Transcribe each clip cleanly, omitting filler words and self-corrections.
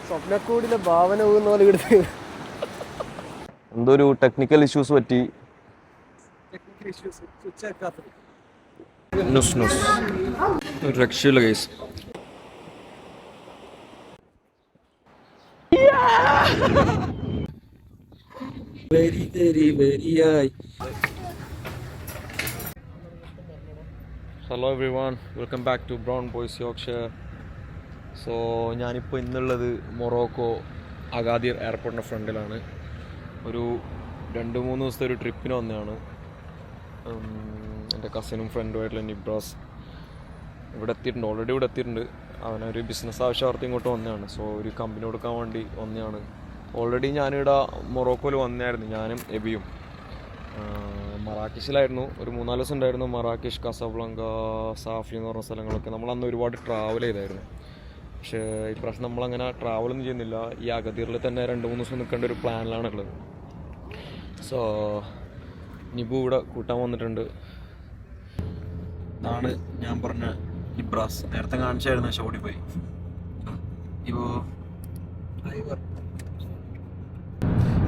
സ്വപ്നക്കൂടിലെ ഭാവന പോകുന്ന പോലെ എടുത്ത് എന്തോ ഒരു ടെക്നിക്കൽ ഇഷ്യൂസ് പറ്റി. ഒരു രക്ഷയില്ല case. Hello everyone, welcome back to Brown Boys Yorkshire. So ഞാനിപ്പോൾ ഇന്നുള്ളത് മൊറോക്കോ അഗാദിർ എയർപോർട്ടിൻ്റെ ഫ്രണ്ടിലാണ്. ഒരു 2-3 ദിവസത്തെ ഒരു ട്രിപ്പിന് വന്നതാണ്. എൻ്റെ കസിനും ഫ്രണ്ടുമായിട്ടുള്ള നിബ്രാസ് ഇവിടെ എത്തിയിട്ടുണ്ട്, ഓൾറെഡി ഇവിടെ എത്തിയിട്ടുണ്ട്. അവനൊരു ബിസിനസ് ആവശ്യാർത്ഥം ഇങ്ങോട്ട് വന്നതാണ്. സോ ഒരു കമ്പനി കൊടുക്കാൻ വേണ്ടി വന്നതാണ്. ഓൾറെഡി ഞാനിവിടെ മൊറോക്കോയിൽ വന്നായിരുന്നു, ഞാനും എബിയും. മറാക്കിഷിലായിരുന്നു, ഒരു 3-4 ദിവസം ഉണ്ടായിരുന്നു. മറാക്കിഷ്, കസാബ്ലങ്ക, സാഫി എന്ന് പറഞ്ഞ സ്ഥലങ്ങളൊക്കെ നമ്മളന്ന് ഒരുപാട് ട്രാവൽ ചെയ്തായിരുന്നു. പക്ഷേ ഇപ്രാവശ്യം നമ്മളങ്ങനെ ട്രാവലൊന്നും ചെയ്യുന്നില്ല. ഈ അഗദീറിൽ തന്നെ 2-3 ദിവസം നിൽക്കേണ്ട ഒരു പ്ലാനിലാണുള്ളത്. സോ നിബു ഇവിടെ കൂട്ടാൻ വന്നിട്ടുണ്ട്. ഇതാണ് ഞാൻ പറഞ്ഞ നിബ്രാസ്, നേരത്തെ കാണിച്ചായിരുന്നു, ഷോടി പോയി. ഇപ്പോൾ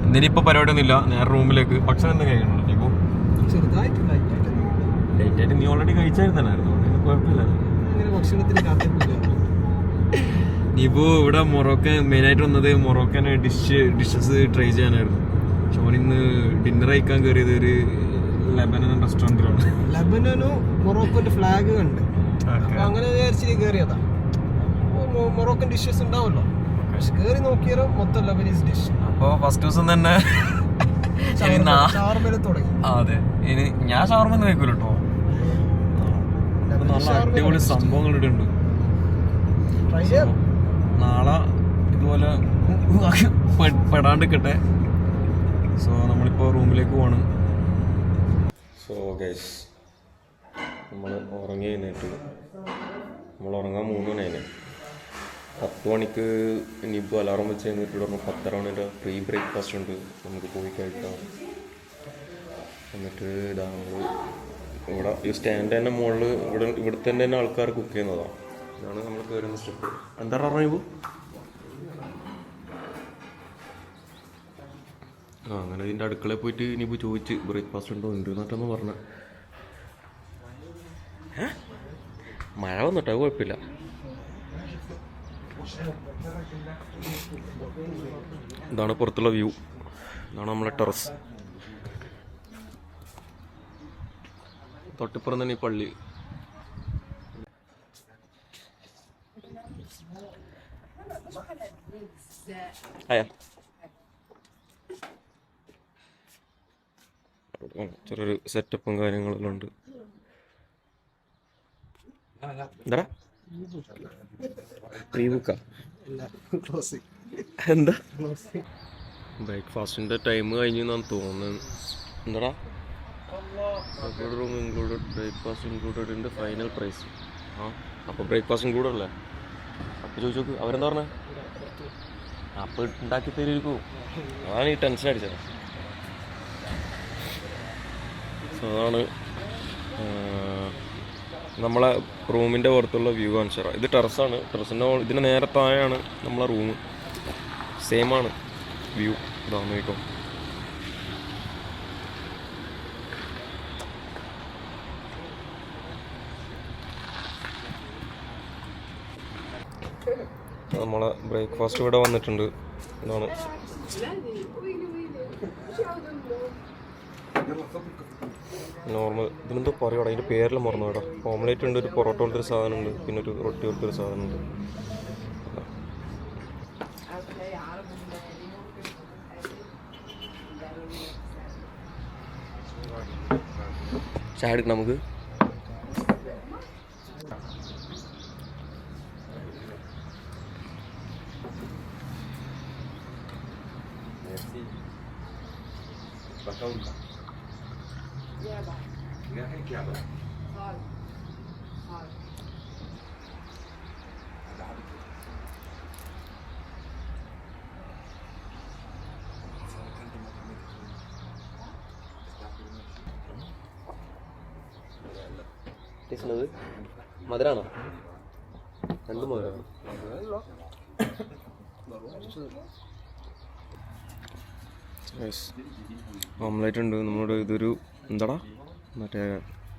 എന്തിനിപ്പോൾ പരിപാടിയൊന്നുമില്ല, നേരെ റൂമിലേക്ക്. ഭക്ഷണം എന്താ കഴിക്കണല്ലോ ഇപ്പോൾ? ലേറ്റായിട്ട് നീ ഓൾറെഡി കഴിച്ചായിരുന്നായിരുന്നു, കുഴപ്പമില്ല. നീപ്പോ ഇവിടെ മൊറോക്കൻ മെയിനായിട്ട് വന്നത് മൊറോക്കൻ ഡിഷസ് ട്രൈ ചെയ്യാനായിരുന്നു. പക്ഷെ ഓനിന്ന് ഡിന്നർ കഴിക്കാൻ കയറിയത് ഒരു ലെബനൻ റെസ്റ്റോറൻറ്റിലാണ്. ലെബനനും മൊറോക്കോന്റെ ഫ്ലാഗ് കണ്ട് അങ്ങനെ വിചാരിച്ചിട്ട് കയറിയതാ. മൊറോക്കൻ ഡിഷസ് ഉണ്ടാവല്ലോ, കയറി നോക്കിയാലും മൊത്തം ലെബനീസ് ഡിഷ്. അപ്പോൾ ഫസ്റ്റ് ദിവസം തന്നെ തുടങ്ങി. അതെ, ഇനി ഞാൻ ഷവർമ ഒന്നും കഴിക്കൂല കേട്ടോ. നല്ല അടിപൊളി സംഭവങ്ങൾ ഇവിടെ ഉണ്ട്. നാളെ ഇതുപോലെ പെടാണ്ടിരിക്കട്ടെ. സോ നമ്മളിപ്പോൾ റൂമിലേക്ക് പോവാണ്. സോ ഗൈസ്, നമ്മൾ ഉറങ്ങി കഴിഞ്ഞിട്ട് നമ്മൾ ഉറങ്ങാൻ 3 മണിയായി. 10 മണിക്ക് ഇനിയിപ്പോൾ അലാറം വെച്ച് കഴിഞ്ഞിട്ട് പറഞ്ഞു 10:30 മണിയുടെ പ്രീ ബ്രേക്ക്ഫാസ്റ്റ് ഉണ്ട്, നമുക്ക് പോയി കഴിക്കാം. എന്നിട്ട് ഇതാ നമ്മൾ ഇവിടെ ഈ സ്റ്റാൻഡ് തന്നെ മുകളിൽ ഇവിടുത്തെ തന്നെ ആൾക്കാർ കുക്ക് ചെയ്യുന്നതാണ്. ഇതാണ് നമ്മൾ കയറുന്ന സ്റ്റെപ്പ്. എന്താ പറഞ്ഞു? അങ്ങനെ ഇതിൻ്റെ അടുക്കളയിൽ പോയിട്ട് ഇനിയിപ്പോൾ ചോദിച്ച് ബ്രേക്ക്ഫാസ്റ്റ് ഉണ്ടോ ഉണ്ട് എന്നിട്ടൊന്നും പറഞ്ഞ. മഴ വന്നിട്ടോ, കുഴപ്പമില്ല. ഇതാണ് പുറത്തുള്ള വ്യൂ, ഇതാണ് നമ്മളെ ടെറസ്. തൊട്ടിപ്പുറം തന്നെ ഈ പള്ളി. ചെറിയൊരു സെറ്റപ്പും കാര്യങ്ങളെല്ലാം ഉണ്ട്. എന്താ പ്രീ ബുക്കാ? എന്താ ബ്രേക്ക്ഫാസ്റ്റിൻ്റെ ടൈം കഴിഞ്ഞു എന്നാണ് തോന്നുന്നത്. എന്താടാ? Room included, breakfast included in the final price. ആ, അപ്പോൾ ബ്രേക്ക്ഫാസ്റ്റ് ഇൻക്ലൂഡഡ് അല്ലേ? അപ്പോൾ ചോദിച്ചു നോക്ക്, അവരെന്താ പറഞ്ഞത്? അപ്പോൾ ഉണ്ടാക്കി തരുമായിരിക്കും. അതാണ് ഈ ടെൻഷൻ അടിച്ചത്. സോ അതാണ് നമ്മളെ റൂമിൻ്റെ പുറത്തുള്ള വ്യൂ കാണിച്ചു തരാം. ഇത് ടെറസാണ്. ടെറസിൻ്റെ ഇതിന് നേരെ താഴെയാണ് നമ്മളെ റൂം. സെയിമാണ് വ്യൂ. ഇതാ നോക്കിക്കോ. നമ്മളെ ബ്രേക്ക്ഫാസ്റ്റ് ഇവിടെ വന്നിട്ടുണ്ട്. ഇതാണ് നോർമൽ. ഇതിനെന്തോ പറയുക, അതിൻ്റെ പേരെല്ലാം മറന്നു കേട്ടോ. ഓംലേറ്റ് ഉണ്ട്, ഒരു പൊറോട്ട പോലത്തെ ഒരു സാധനം ഉണ്ട്, പിന്നെ ഒരു റൊട്ടി പോലത്തെ ഒരു സാധനം ഉണ്ട്. ചായ എടുക്കണം നമുക്ക്. മധുരാണോ? രണ്ട് മുതലാണ്. ഓംലേറ്റ് ഉണ്ട് നമ്മുടെ. ഇതൊരു എന്താടാ മറ്റേ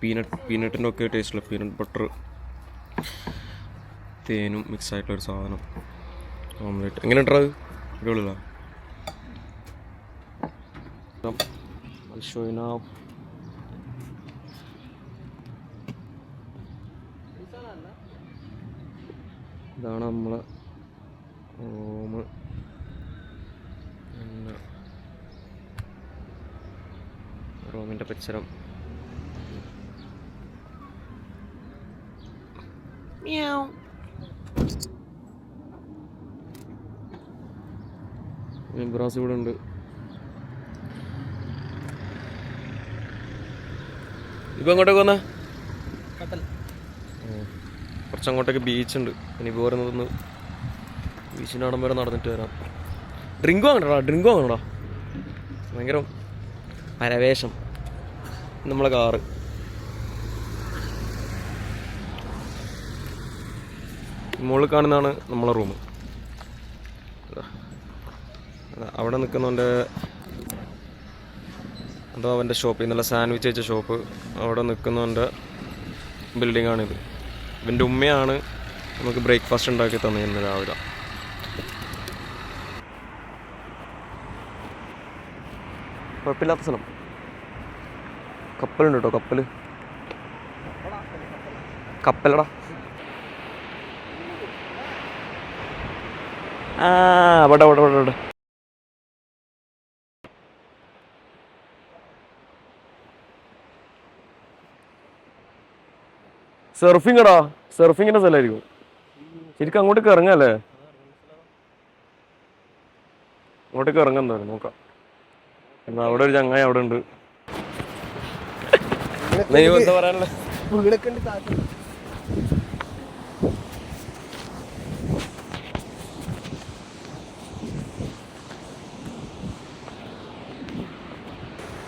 പീനട്ടിൻ്റെ ഒക്കെ ടേസ്റ്റുള്ള പീനട്ട് ബട്ടർ തേനും മിക്സ് ആയിട്ടുള്ളൊരു സാധനം ഓംലേറ്റ്. എങ്ങനെ ഉണ്ടാ അടിപൊളിയല്ല? ഇതാണ് നമ്മളെ റൂമ്. പിന്നെ റൂമിൻ്റെ പരിസരം. ബ്രാസ് ഇവിടെ ഉണ്ട്. ഇപ്പം എങ്ങോട്ടേക്ക് വന്നാ? കുറച്ചങ്ങോട്ടേക്ക് ബീച്ചുണ്ട്. ഇനി പോരുന്നതൊന്ന് ബീച്ചിൻ്റെ അവിടം വരെ നടന്നിട്ട് വരാം. ഡ്രിങ്ക് വാങ്ങണടാ, ഡ്രിങ്ക് വാങ്ങണടാ. ഭയങ്കര പരവേശം. നമ്മളെ കാറ് മുകളിൽ കാണുന്നതാണ് നമ്മളെ റൂം. അവിടെ നിൽക്കുന്നവൻ്റെ എന്തോ അവൻ്റെ ഷോപ്പ്, ഇന്നലെ സാൻഡ്വിച്ച് വെച്ച ഷോപ്പ്, അവിടെ നിൽക്കുന്നവൻ്റെ ബിൽഡിങ്ങാണിത്. ഇവൻ്റെ ഉമ്മയാണ് നമുക്ക് ബ്രേക്ക്ഫാസ്റ്റ് ഉണ്ടാക്കി തന്നിരുന്നു രാവിലെ. കുഴപ്പമില്ലാത്ത സ്ഥലം. കപ്പലുണ്ട് കേട്ടോ, കപ്പലടാ. ആ അവിടെ അവിടെ അവിടെ അവിടെ സർഫിങ്ങടാ. സർഫിങ്ങിൻ്റെ സ്ഥലമായിരിക്കും ശരിക്കും. അങ്ങോട്ടേക്ക് ഇറങ്ങാല്ലേ? അങ്ങോട്ടേക്ക് ഇറങ്ങാൻ എന്തായാലും നോക്കാം. എന്നാ അവിടെ ഒരു ചങ്ങായി അവിടെ ഉണ്ട്. എന്താ പറയാനല്ലേ?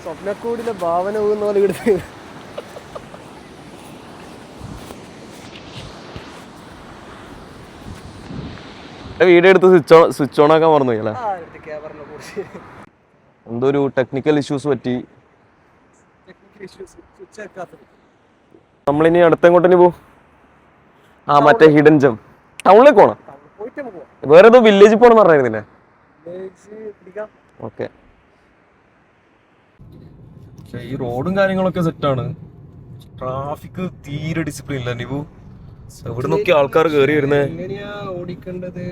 സ്വപ്നക്കൂടിലെ ഭാവന പോകുന്ന പോലെ എടുത്ത് വീഡിയോ എടുത്ത് സ്വിച്ച് ഓൺ ആക്കാൻ മറന്നു പോയല്ലേ? എന്തോ ഒരു ടെക്നിക്കൽ ഇഷ്യൂസ് പറ്റി. നമ്മളിനി അടുത്തെങ്ങോട്ടിനി പോകും? ആ മറ്റേ ഹിഡൻ ജം ടൗണിലേക്ക് പോണം. വേറെ ഏതോ വില്ലേജിൽ പോകണം പറഞ്ഞിരുന്നില്ലേ? ഓക്കെ. ഈ റോഡും കാര്യങ്ങളൊക്കെ സെറ്റാണ്. ട്രാഫിക് തീരെ ഡിസിപ്ലിൻ ഇല്ല. നിവു എവിടെ നോക്കി ആൾക്കാർ കയറി വരുന്നേ? എങ്ങനെയാ ഓടിക്കേണ്ടത്,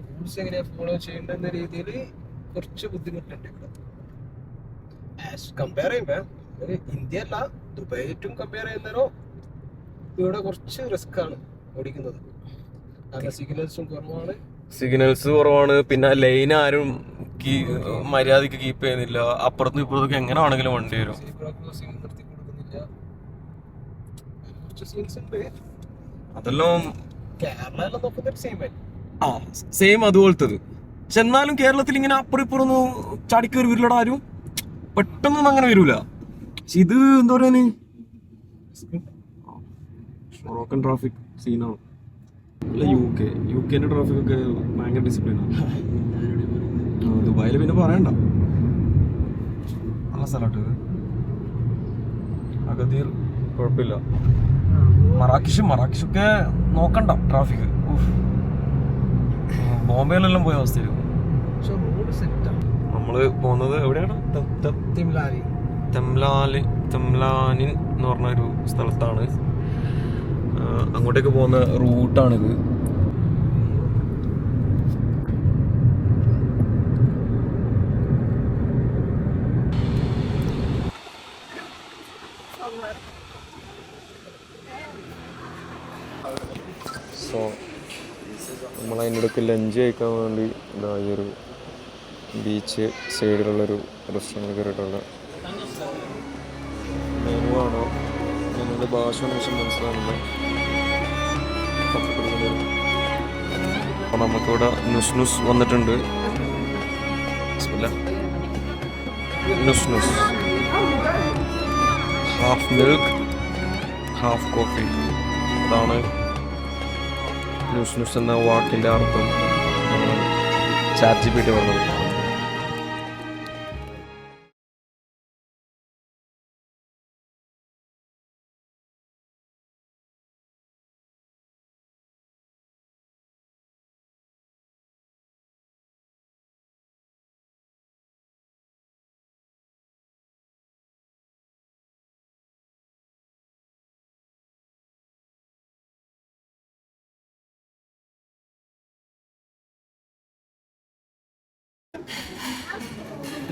റൂൾസ് എങ്ങനെയാ ഫോളോ ചെയ്യേണ്ടെന്ന രീതിയിൽ കുറച്ച് ബുദ്ധിമുട്ടുണ്ട് ഇവിടെ. കമ്പയർ ചെയ്യുമ്പോ ഇന്ത്യ അല്ല ദുബായിട്ടും കമ്പയർ ചെയ്യുന്നതോ ഇവിടെ കുറച്ച് റിസ്ക് ആണ് ഓടിക്കുന്നത്. കാരണം സിഗ്നൽസ് കുറവാണ്. പിന്നെ ലൈൻ ആരും മര്യാദക്ക് കീപ്പ് ചെയ്യുന്നില്ല. അപ്പുറത്തും ഇപ്പുറത്തൊക്കെ എങ്ങനെ ആണെങ്കിലും വണ്ടി വരും. അതെല്ലാം സെയിം അതുപോലത്തത്. പക്ഷെ എന്നാലും കേരളത്തിൽ ഇങ്ങനെ അപ്പുറം ഇപ്പുറം ചാടിക്കേറി വരില്ലടാ ആരും. പെട്ടെന്നൊന്നും അങ്ങനെ വരൂല. പക്ഷെ ഇത് എന്താ പറയാന് മൊറോക്കൻ ട്രാഫിക് സീനാണ്. അല്ല യു കെന്റെ ട്രാഫിക് ഒക്കെ ഭയങ്കര ഡിസിപ്ലിനാണ്. ദുബായിൽ പിന്നെ പറയണ്ട, നല്ല സ്ഥലമായിട്ട് ഇത്. അഗദീർ കുഴപ്പമില്ല. മറാക്കിഷൊക്കെ നോക്കണ്ട ട്രാഫിക്. ബോംബെയിലെല്ലാം പോയ അവസ്ഥയായിരുന്നു. നമ്മള് പോകുന്നത് എവിടെയാണ്? തെംലാനിൻ എന്ന് പറഞ്ഞ ഒരു സ്ഥലത്താണ്. അങ്ങോട്ടേക്ക് പോകുന്ന റൂട്ടാണിത്. സോ നമ്മളതിനിടയ്ക്ക് ലഞ്ച് കഴിക്കാൻ വേണ്ടി ഇതാ ഈ ഒരു ബീച്ച് സൈഡിലുള്ളൊരു റെസ്റ്റോറൻറ്റ് കയറിയിട്ടുള്ള മെനു ആണ്. ഞങ്ങളുടെ ഭാഷ മനസ്സിലാകുന്നില്ല. അപ്പോൾ നമുക്കിവിടെ നുസ് വന്നിട്ടുണ്ട്. നുസ് ഹാഫ് മിൽക്ക് ഹാഫ് കോഫി. അതാണ് ന്യൂസ് ന്യൂസ് എന്ന വാക്കിൻ്റെ അർത്ഥം ChatGPT പറഞ്ഞത്.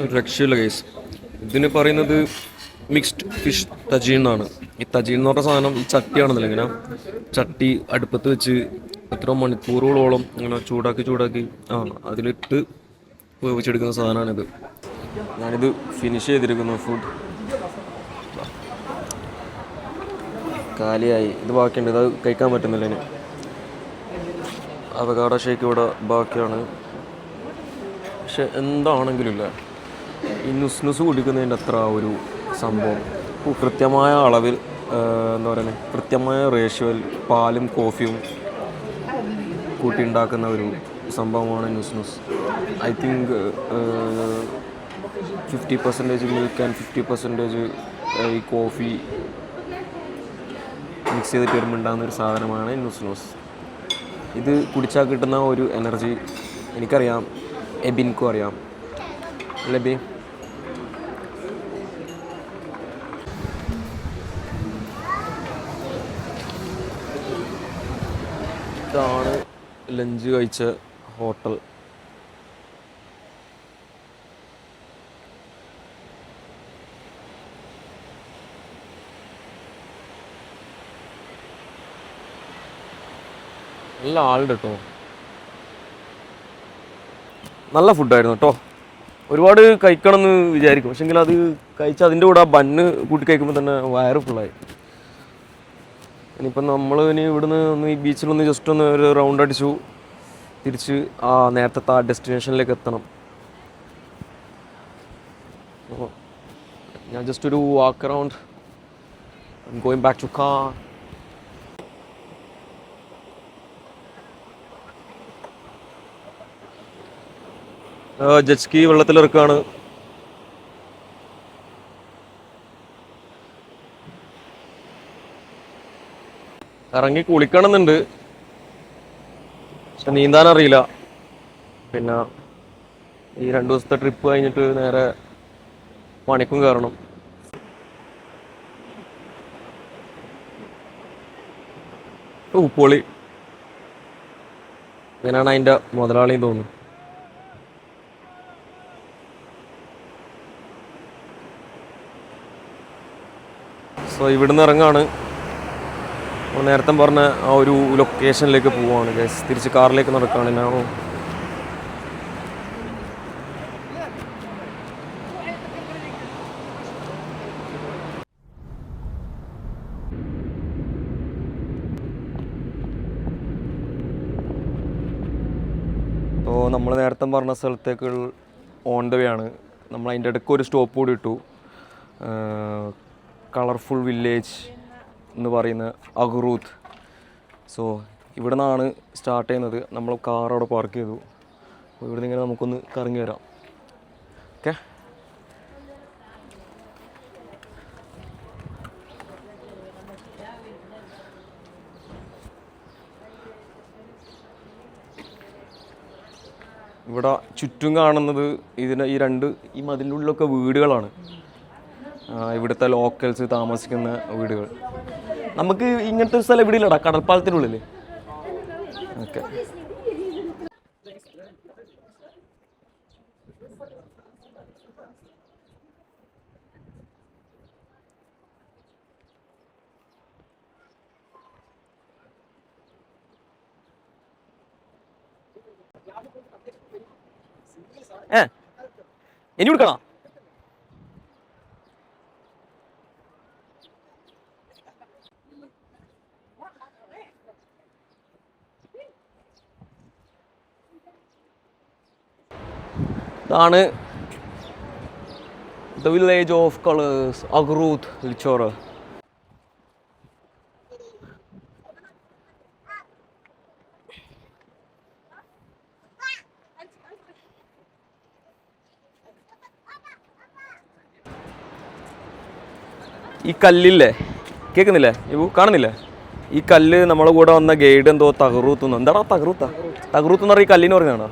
ഒരു രക്ഷയില്ല കേസ്. ഇതിന് പറയുന്നത് മിക്സ്ഡ് ഫിഷ് തജീൻ എന്നാണ്. ഈ തജീൻ എന്ന് പറഞ്ഞ സാധനം ഈ ചട്ടിയാണെന്നല്ല, ഇങ്ങനെ ചട്ടി അടുപ്പത്ത് വെച്ച് എത്ര മണിക്കൂറുകളോളം ഇങ്ങനെ ചൂടാക്കി അതിലിട്ട് വേവിച്ചെടുക്കുന്ന സാധനമാണിത്. ഞാനിത് ഫിനിഷ് ചെയ്തിരിക്കുന്നു. ഫുഡ് കാലിയായി. ഇത് ബാക്കിയുണ്ട്, ഇത് കഴിക്കാൻ പറ്റുന്നില്ല. ഇനി അവകാഡോ ഷേക്ക് ഇവിടെ ബാക്കിയാണ്. പക്ഷെ എന്താണെങ്കിലും ഇല്ല, ഈ നുസ് കുടിക്കുന്നതിൻ്റെ അത്ര ഒരു സംഭവം കൃത്യമായ അളവിൽ, എന്താ പറയുന്നത്, കൃത്യമായ റേഷ്യോയിൽ പാലും കോഫിയും കൂട്ടി ഉണ്ടാക്കുന്ന ഒരു സംഭവമാണ് നുസ്. ഐ തിങ്ക് 50% മിൽക്ക് ആൻഡ് 50% ഈ കോഫി മിക്സ് ചെയ്തിട്ട് വരുമ്പോൾ ഉണ്ടാകുന്ന ഒരു സാധനമാണ് നുസ്. ഇത് കുടിച്ചാൽ കിട്ടുന്ന ഒരു എനർജി എനിക്കറിയാം, എബിൻക്കും അറിയാം. ലബി ഇതാണ് ലഞ്ച് കഴിച്ച ഹോട്ടൽ. നല്ല ആളുണ്ട് കേട്ടോ. നല്ല ഫുഡായിരുന്നു കേട്ടോ. ഒരുപാട് കഴിക്കണം എന്ന് വിചാരിക്കും, പക്ഷെങ്കിൽ അത് കഴിച്ച് അതിൻ്റെ കൂടെ ആ ബണ്ണ് കൂട്ടി കഴിക്കുമ്പോൾ തന്നെ വയറ് ഫുള്ളായി. ഇനിയിപ്പം നമ്മൾ ഇവിടുന്ന് ഒന്ന് ഈ ബീച്ചിലൊന്ന് ജസ്റ്റ് ഒന്ന് ഒരു റൗണ്ട് അടിച്ചു തിരിച്ച് നേരത്തെ ആ ഡെസ്റ്റിനേഷനിലേക്ക് എത്തണം. അപ്പോൾ ഞാൻ ജസ്റ്റ് ഒരു walk around, going back to car. Jet ski വെള്ളത്തിലിറക്കാണ്. ഇറങ്ങി കുളിക്കണമെന്നുണ്ട്, പക്ഷെ നീന്താൻ അറിയില്ല. പിന്നെ ഈ 2 ദിവസത്തെ ട്രിപ്പ് കഴിഞ്ഞിട്ട് നേരെ പണിക്കും കയറണം. പൊളി. ഇങ്ങനെയാണ് അതിൻ്റെ മുതലാളിയും തോന്നുന്നു. സോ ഇവിടുന്ന് ഇറങ്ങാണ്. നേരത്തെ പറഞ്ഞ ആ ഒരു ലൊക്കേഷനിലേക്ക് പോവുകയാണ് ഗൈസ്. തിരിച്ച് കാറിലേക്ക് നടക്കുകയാണ്. ഞാൻ അപ്പോൾ നമ്മൾ നേരത്തെ പറഞ്ഞ സ്ഥലത്തേക്ക് ഓൺ ദ വേ ആണ്. നമ്മൾ അതിൻ്റെ ഇടയ്ക്ക് ഒരു സ്റ്റോപ്പ് കൂടി ഇട്ടു. കളർഫുൾ വില്ലേജ് എന്ന് പറയുന്ന അഖ്റൂത്ത്. സോ ഇവിടെ നിന്നാണ് സ്റ്റാർട്ട് ചെയ്യുന്നത്. നമ്മൾ കാർ അവിടെ പാർക്ക് ചെയ്തു. അപ്പോൾ ഇവിടെ നിന്ന് ഇങ്ങനെ നമുക്കൊന്ന് കറങ്ങി വരാം. ഓക്കെ, ഇവിടെ ചുറ്റും കാണുന്നത് ഈ മതിലിൻ്റെ ഉള്ളിലൊക്കെ വീടുകളാണ്. ഇവിടുത്തെ ലോക്കൽസ് താമസിക്കുന്ന വീടുകൾ. നമുക്ക് ഇങ്ങനത്തെ ഒരു സ്ഥലം ഇവിടെ ഇല്ലടാ, കടൽപ്പാലത്തിനുള്ളിൽ. ഓക്കെ, ഇനി കൊടുക്കണോ? ഇതാണ് ദ വില്ലേജ് ഓഫ് കളേഴ്സ്, അഖ്റൂത്ത് ലിച്ചോറ. ഈ കല്ലില്ലേ, കേൾക്കുന്നില്ലേ ഇവ കാണുന്നില്ലേ? ഈ കല്ല് നമ്മളെ കൂടെ വന്ന ഗൈഡ് എന്തോ തകറൂത്തുന്നു. എന്താടാ തകറൂത്ത? തകറൂത്ത് എന്ന് പറഞ്ഞാൽ ഈ കല്ലിന് പറയുന്നതാണോ?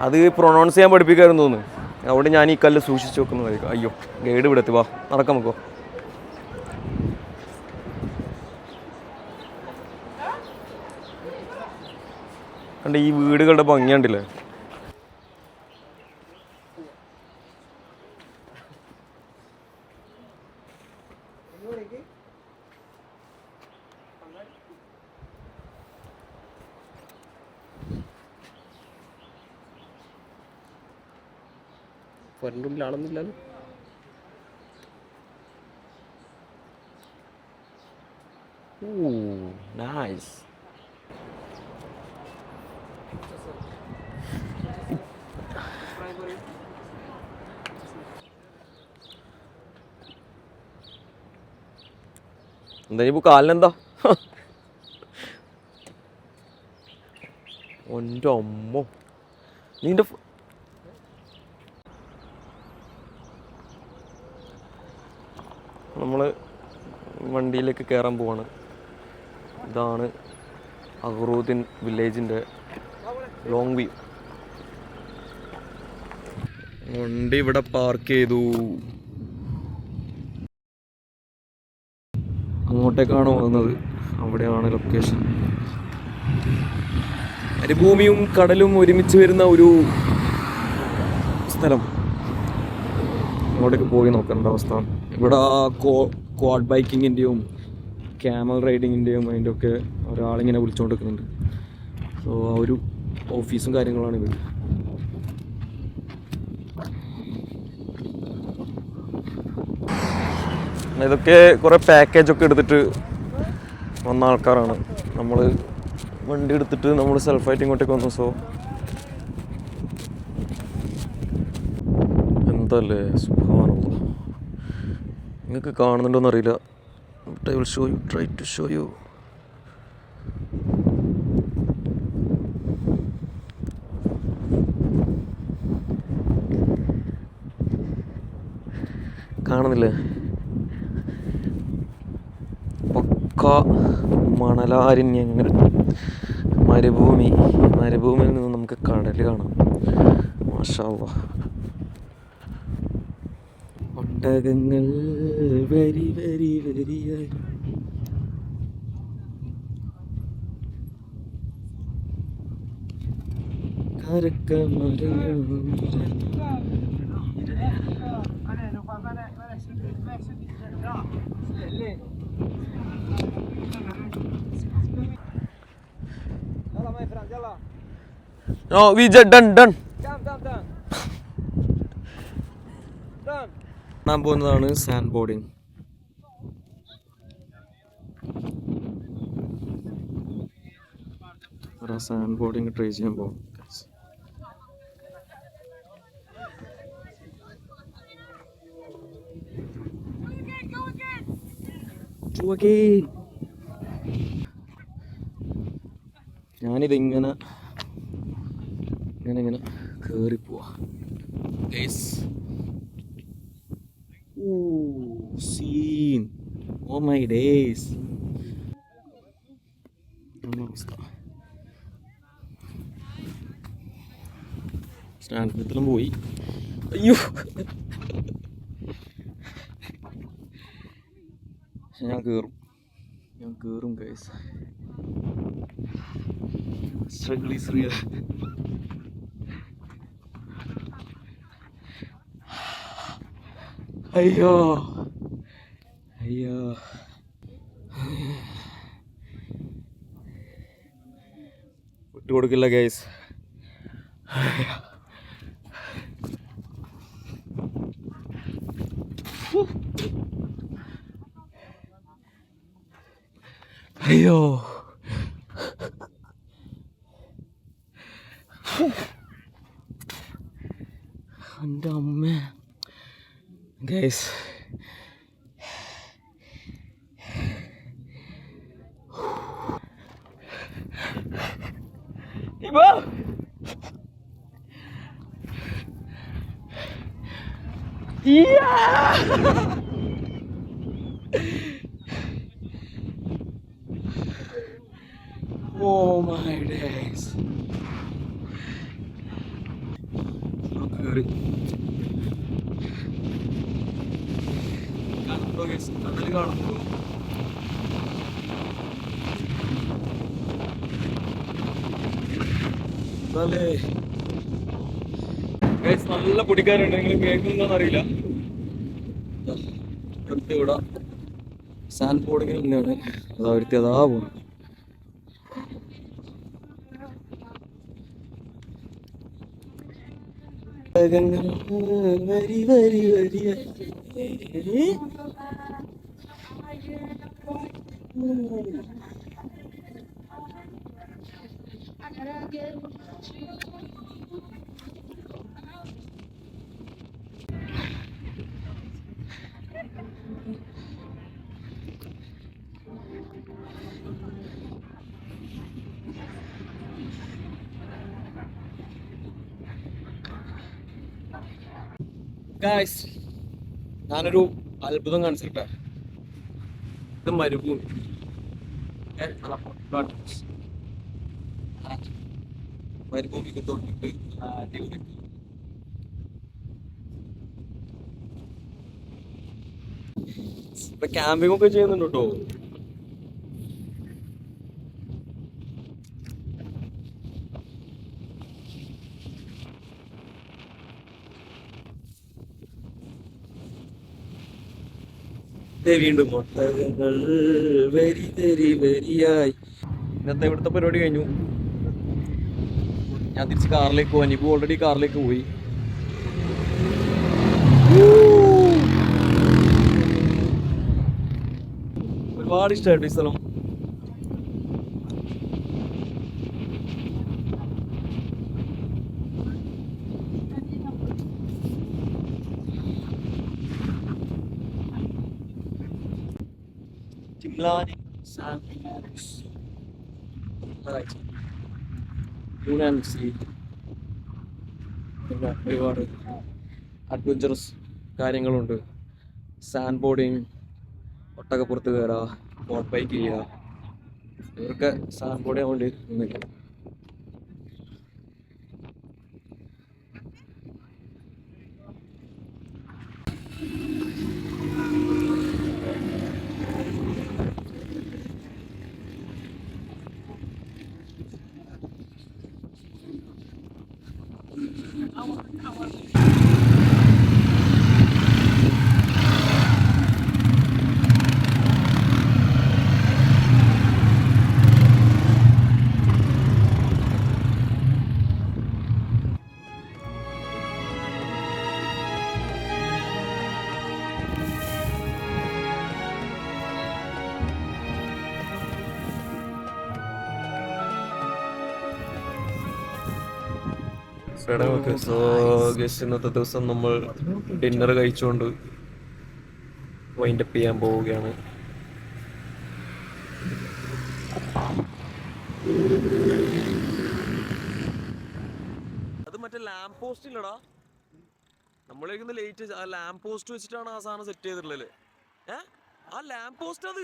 അത് പ്രൊണൗൺസ് ചെയ്യാൻ പഠിപ്പിക്കാമെന്ന് തോന്നുന്നു. അവിടെ ഞാൻ ഈ കല്ല് സൂക്ഷിച്ച് വെക്കുന്നതായിരിക്കും. അയ്യോ, ഗൈഡ് ഇവിടെ എത്തി. വാ നടക്കാം നമുക്കോ. കണ്ട ഈ വീടുകളുടെ ഭംഗി കണ്ടില്ലേ? ഉള്ളിലാണെന്നില്ലല്ലോ. നൈസ്. എന്താ ഇപ്പോൾ കാലിനെന്താ? എൻ്റെ അമ്മോ, നിന്റെ നമ്മൾ വണ്ടിയിലേക്ക് കയറാൻ പോവാണ്. ഇതാണ് അഹ്റൂദ്ദീൻ വില്ലേജിൻ്റെ ലോങ് വ്യൂ. വണ്ടി ഇവിടെ പാർക്ക് ചെയ്തു. അങ്ങോട്ടേക്കാണ് പോകുന്നത്. അവിടെയാണ് ലൊക്കേഷൻ. മരുഭൂമിയും കടലും ഒരുമിച്ച് വരുന്ന ഒരു സ്ഥലം. അങ്ങോട്ടേക്ക് പോയി നോക്കേണ്ട അവസ്ഥ. ഇവിടെ ക്വാഡ് ബൈക്കിങ്ങിൻ്റെയും ക്യാമൽ റൈഡിങ്ങിൻ്റെയും അതിൻ്റെ ഒക്കെ ഒരാളിങ്ങനെ വിളിച്ചുകൊണ്ടിരിക്കുന്നുണ്ട്. സോ ആ ഒരു ഓഫീസും കാര്യങ്ങളാണ് ഇത്. ഇതൊക്കെ കുറേ പാക്കേജൊക്കെ എടുത്തിട്ട് വന്ന ആൾക്കാരാണ്. നമ്മൾ വണ്ടി എടുത്തിട്ട് നമ്മൾ സെൽഫായിട്ട് ഇങ്ങോട്ടേക്ക് വന്നു. സോ എന്തല്ലേ സുബ്ഹാനല്ലാഹ്. നിങ്ങൾക്ക് കാണുന്നുണ്ടോയെന്ന് അറിയില്ല. But I will show you, try to show you. കാണുന്നില്ലേ? പക്ക മണലാരണ്യങ്ങൾ, മരുഭൂമിയിൽ നിന്ന് നമുക്ക് കടൽ കാണാം. മാഷാ അല്ലാഹ്. ഒട്ടകങ്ങൾ വരി വരി വരിയായി. No, we just done. Done. ഞാൻ പോകുന്നതാണ് sand boarding. Sand boarding try ചെയ്യാൻ പോകും. ഞാനിതിങ്ങനെ ഇങ്ങനെ കയറിപ്പോവാ. Scene, oh my days. സ്റ്റാൻഡിലും പോയി. അയ്യോ, ഞാൻ കയറും ഗൈസ്. Struggle is real. അയ്യോ വിട്ടുകൊടുക്കില്ല ഗൈസ്. അയ്യോ, എൻ്റെ അമ്മ ഗൈസ്. Oh my days. കടൽ കാണുന്നു. നല്ല പൊടിക്കാരുണ്ട്, നിങ്ങൾ കേൾക്കുന്നോന്ന് അറിയില്ല. ഇവിടെ സാൻഡ് ബോർഡിങ് തന്നെയാണ്. അതാവരുത്തി അതാ പോകും. വരി വരി വരി ഗായ്സ്, ഞാനൊരു അത്ഭുതം കാണിച്ചിട്ടാ. ഇത് മരുഭൂമി. മരുഭൂമിക്ക് തൊട്ടിട്ട് അടിപൊളി. ഇപ്പൊ ക്യാമ്പിംഗ് ഒക്കെ ചെയ്യുന്നുണ്ട് കേട്ടോ. വീണ്ടും വരിയായി. ഇന്നത്തെ ഇവിടുത്തെ പരിപാടി കഴിഞ്ഞു. ഞാൻ തിരിച്ച് കാറിലേക്ക് പോവാൻ. ഇപ്പൊ ഓൾറെഡി കാറിലേക്ക് പോയി. ഒരുപാട് ഇഷ്ടമായിട്ട് ഈ സ്ഥലം. പിന്നെ ഒരുപാട് അഡ്വഞ്ചറസ് കാര്യങ്ങളുണ്ട്. സാൻഡ് ബോർഡിങ്, ഒട്ടകപ്പുറത്ത് കയറുക, ബോട്ട് ബൈക്ക് ചെയ്യുക. ഇവർക്ക് സാൻഡ് ബോർഡ് ചെയ്യാൻ വേണ്ടി നിന്നില്ല. ഇന്നത്തെ ദിവസം നമ്മൾ ഡിന്നർ കഴിച്ചുകൊണ്ട് വൈൻഡപ്പ് ചെയ്യാൻ പോവുകയാണ്. അത് മറ്റേ ലാമ്പ് പോസ്റ്റ് ഇല്ലടാ, നമ്മളേക്കുന്ന ലേറ്റ് ആ ലാമ്പ് പോസ്റ്റ് വെച്ചിട്ടാണ് ആ സാധനം സെറ്റ് ചെയ്തിട്ടുള്ളത്. ആ ലാമ്പ് പോസ്റ്റ് അത്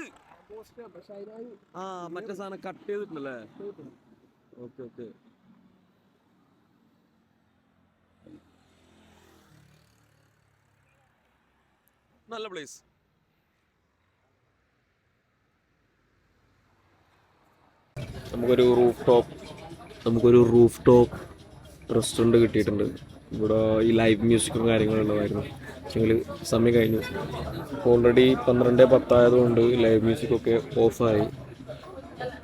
ആ മറ്റേ സാധനം കട്ട് ചെയ്തിട്ടുണ്ടല്ലേ. Okay okay. നല്ല പ്ലേസ്. നമുക്കൊരു റൂഫ് ടോപ്പ് റെസ്റ്റോറൻറ്റ് കിട്ടിയിട്ടുണ്ട്. ഇവിടെ ഈ ലൈവ് മ്യൂസിക്കും കാര്യങ്ങളും ഉള്ളതായിരുന്നു. പക്ഷെങ്കിൽ സമയം കഴിഞ്ഞു. ഓൾറെഡി 12:10 ആയതുകൊണ്ട് ലൈവ് മ്യൂസിക്കൊക്കെ ഓഫായി.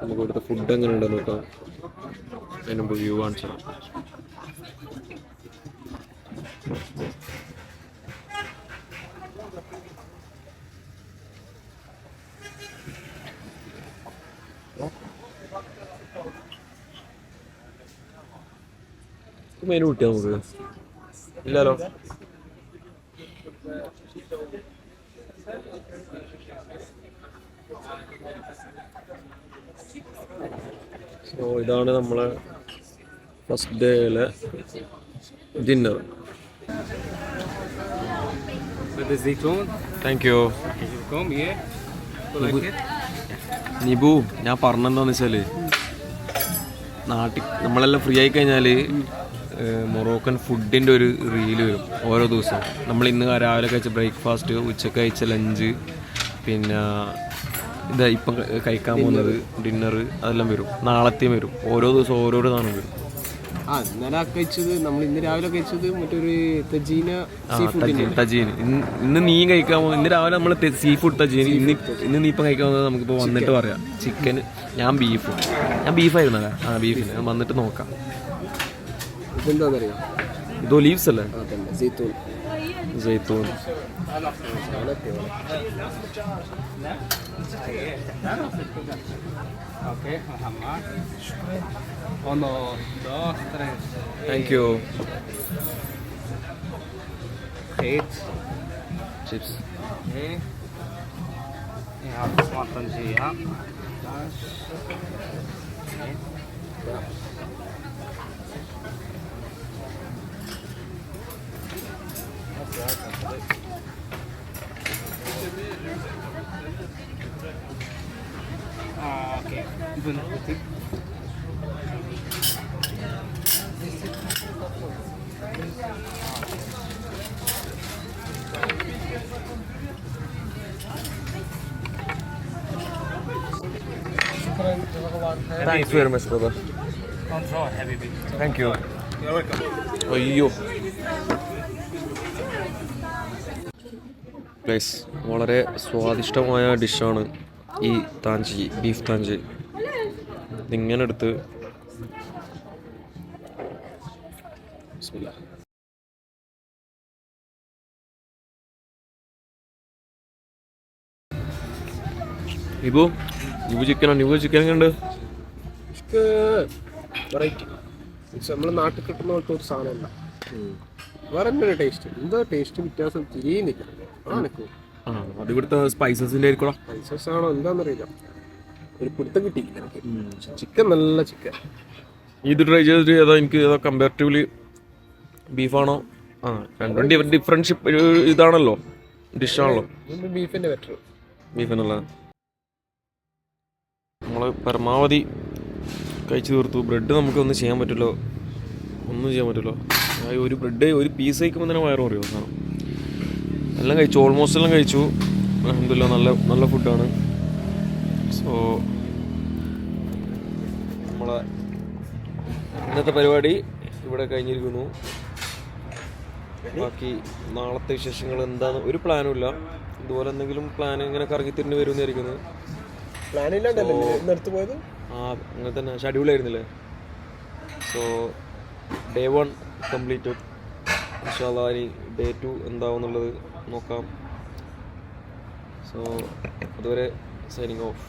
നമുക്ക് ഇവിടുത്തെ ഫുഡ് എങ്ങനെ ഉണ്ടെന്ന് നോക്കാം. അതിന് മുമ്പ് വ്യൂ കാണിച്ചു. മെനു കിട്ടിയാ നമുക്ക് ഇല്ലല്ലോ. സോ ഇതാണ് നമ്മളെ ഫസ്റ്റ് ഡേയിലെ ഡിന്നർ. Thank you. നിബു, ഞാൻ പറഞ്ഞെന്താന്ന് വെച്ചാല് നാട്ടിൽ നമ്മളെല്ലാം ഫ്രീ ആയി കഴിഞ്ഞാൽ മൊറോക്കൻ ഫുഡിൻ്റെ ഒരു റീല് വരും ഓരോ ദിവസവും. നമ്മൾ ഇന്ന് രാവിലെ കഴിച്ച ബ്രേക്ക്ഫാസ്റ്റ്, ഉച്ചക്ക് കഴിച്ച ലഞ്ച്, പിന്നെ ഇതാ ഇപ്പം കഴിക്കാൻ പോകുന്നത് ഡിന്നർ, അതെല്ലാം വരും. നാളത്തെയും വരും. ഓരോ ദിവസവും ഓരോരോ സാധനം വരും. ഇന്നലെ കഴിച്ചത്, നമ്മൾ ഇന്ന് രാവിലെ കഴിച്ചത് മറ്റൊരു തജീൻ. ഇന്ന് നീ കഴിക്കാൻ പോകുന്നത്, ഇന്ന് രാവിലെ നമ്മൾ സീ ഫുഡ് തജീൻ. ഇന്ന് നീ ഇപ്പം കഴിക്കാൻ പോകുന്നത് നമുക്കിപ്പോൾ വന്നിട്ട് പറയാം. ചിക്കൻ, ഞാൻ ബീഫായിരുന്നല്ലേ? ബീഫിന് വന്നിട്ട് നോക്കാം. ഇതെന്താണെന്നറിയാം, ഇത് ഒലീവ്സ് അല്ലേ? ജെയ്ത്തൂൻ. Thank you. Chips. Thanks very much, brother. Thank you. അയ്യോ പ്ലേസ് വളരെ സ്വാദിഷ്ടമായ ഡിഷാണ് ഈ താഞ്ചി, ബീഫ് താഞ്ചി. ഇതിങ്ങനെ എടുത്ത് ഇബു ചിക്കൻ ഉണ്ട്. വെറൈറ്റി നമ്മളെ നാട്ടിൽ കിട്ടുന്ന പോലത്തെ ഒരു സാധനമല്ല, വേറെ തന്നെ ടേസ്റ്റ്. എന്താ ടേസ്റ്റ് വ്യത്യാസം തിരിയുന്നില്ല. അത് ഇവിടുത്തെ സ്പൈസസിന്റെ ആയിരിക്കും. സ്പൈസസ് ആണോ എന്താണെന്നറിയില്ല, ഒരു പിടുത്തം കിട്ടിയില്ല എനിക്ക്. ചിക്കൻ നല്ല ചിക്കൻ. ഇത് ട്രൈ ചെയ്തിട്ട് ഏതാ എനിക്ക് ഏതാ കമ്പാരിറ്റീവ്ലി ബീഫാണോ? രണ്ടും ഡിഫറൻഷിപ്പ് ഇതാണല്ലോ, ഡിഷാണല്ലോ. ബീഫിന്റെ ബെറ്റർ. ബീഫിനുള്ള നമ്മൾ പരമാവധി കഴിച്ചു തീർത്തു. ബ്രെഡ് നമുക്ക് ഒന്നും ചെയ്യാൻ പറ്റില്ലോ. ഒരു ബ്രെഡ് ഒരു പീസ് കഴിക്കുമ്പോൾ തന്നെ വയറ് പറയും സാധനം. എല്ലാം കഴിച്ചു, ഓൾമോസ്റ്റ് എല്ലാം കഴിച്ചു. അൽഹംദുലില്ലാ നല്ല ഫുഡാണ്. സോ നമ്മളെ ഇന്നത്തെ പരിപാടി ഇവിടെ കഴിഞ്ഞിരിക്കുന്നു. ബാക്കി നാളത്തെ വിശേഷങ്ങൾ എന്താന്ന് ഒരു പ്ലാനും ഇല്ല. ഇതുപോലെ എന്തെങ്കിലും പ്ലാൻ ഇങ്ങനെ കറങ്ങി തിരിഞ്ഞ് വരുമെന്നായിരിക്കുന്നു. അങ്ങനെ തന്നെ ഷെഡ്യൂൾ ആയിരുന്നില്ലേ. So day 1 completed. ഇൻഷാ അല്ലാഹ് ഇനി ഡേ 2 എന്താവുന്നുള്ളത് നോക്കാം. സോ അതുവരെ സൈനിങ് ഓഫ്.